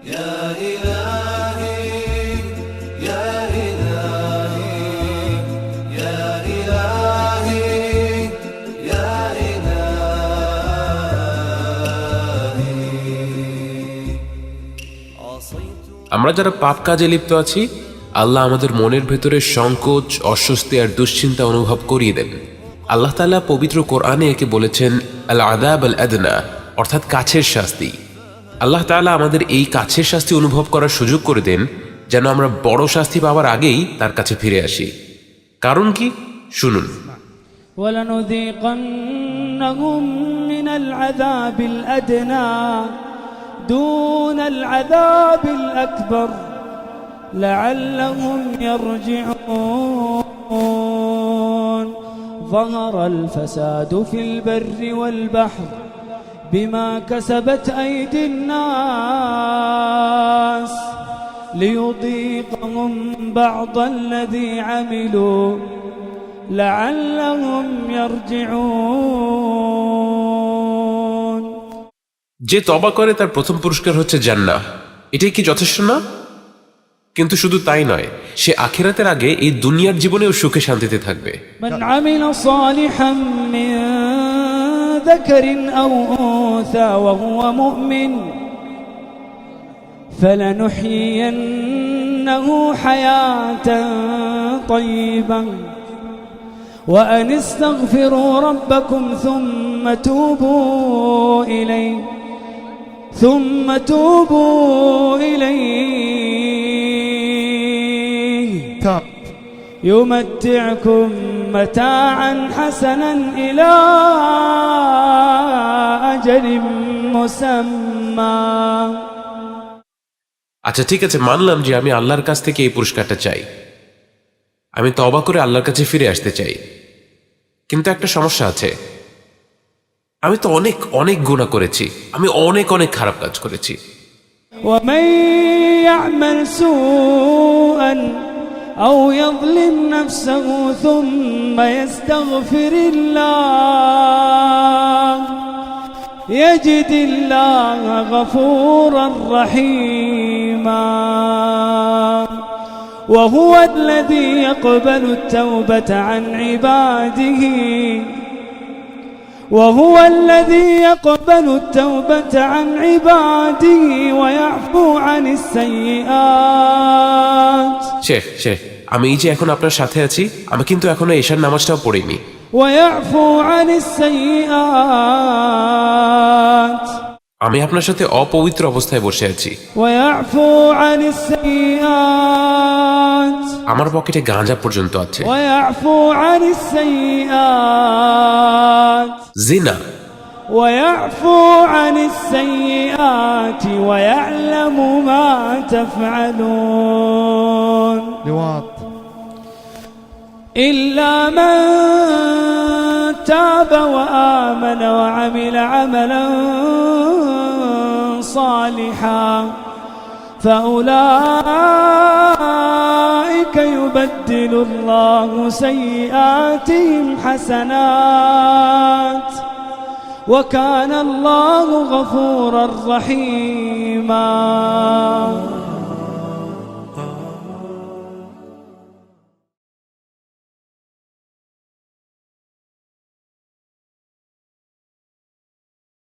يا إلهي يا إلهي يا إلهي يا আমরা যারা পাপ কাজে লিপ্ত আছি, আল্লাহ আমাদের মনের ভেতরে সংকোচ, অস্বস্তি আর দুশ্চিন্তা অনুভব করিয়ে দেন। আল্লাহ তাআলা পবিত্র কোরআনে একে বলেছেন আল আযাব আল আদনা, অর্থাৎ কাছের শাস্তি। আল্লাহ তাআলা আমাদের এই কাছের শাস্তি অনুভব করার সুযোগ করে দেন, যেন আমরা বড় শাস্তি পাওয়ার আগেই তার কাছে ফিরে আসি। কারণ কি? শুনুন। وَلَنُذِيقَنَّهُم مِّنَ الْعَذَابِ الْأَدْنَى دُونَ الْعَذَابِ الْأَكْبَرِ لَعَلَّهُمْ يَرْجِعُونَ ظَهَرَ الْفَسَادُ فِي الْبَرِّ وَالْبَحْرِ بِمَا كَسَبَتْ أَيْدِي النَّاسِ لِيُذِيقَهُم بَعْضَ الَّذِي عَمِلُوا لَعَلَّهُمْ يَرْجِعُونَ। যে তওবা করে তার প্রথম পুরস্কার হচ্ছে জান্নাহ। এটাই কি যথেষ্ট না? কিন্তু শুধু তাই নয়, সে আখিরাতের আগে এই দুনিয়ার জীবনেও সুখে শান্তিতে থাকবে। من عمل صالحا من ذكر أو أنثى وهو مؤمن فلنحيينه حياة طيبة وأن استغفروا ربكم ثم توبوا إليه يمتعكم متاعا حسنا إلى أجل مسمى। আচ্ছা ঠিক আছে, মানলাম যে আমি আল্লাহর কাছ থেকে এই পুরস্কারটা চাই, আমি তওবা করে আল্লাহর কাছে ফিরে আসতে চাই। কিন্তু একটা সমস্যা আছে, আমি তো অনেক অনেক গুনাহ করেছি, আমি অনেক অনেক খারাপ কাজ করেছি। ومن يعمل سوءا أو يظلم نفسه ثم يستغفر الله يجد الله غفورا رحيما وهو الذي يقبل التوبة عن عباده ويعفو عن السيئات। শেখ আমি এই যে এখন আপনার সাথে আছি, আমি কিন্তু এখনো ঈশার নামাজটাও পড়িনি। ويعفو عن السيئات আমি আপনার সাথে অপবিত্র অবস্থায় বসে আছি। ويعفو عن السيئات আমার পকেটে গাঁজা পর্যন্ত আছে। ويعفو عن السيئات জিনা। ويعفو عن السيئات ويعلم ما تفعلون لواط إلا من تاب وآمن وعمل عملا صالحا فأولئك يبدل الله سيئاتهم حسنات وكان الله غفورا رحيما۔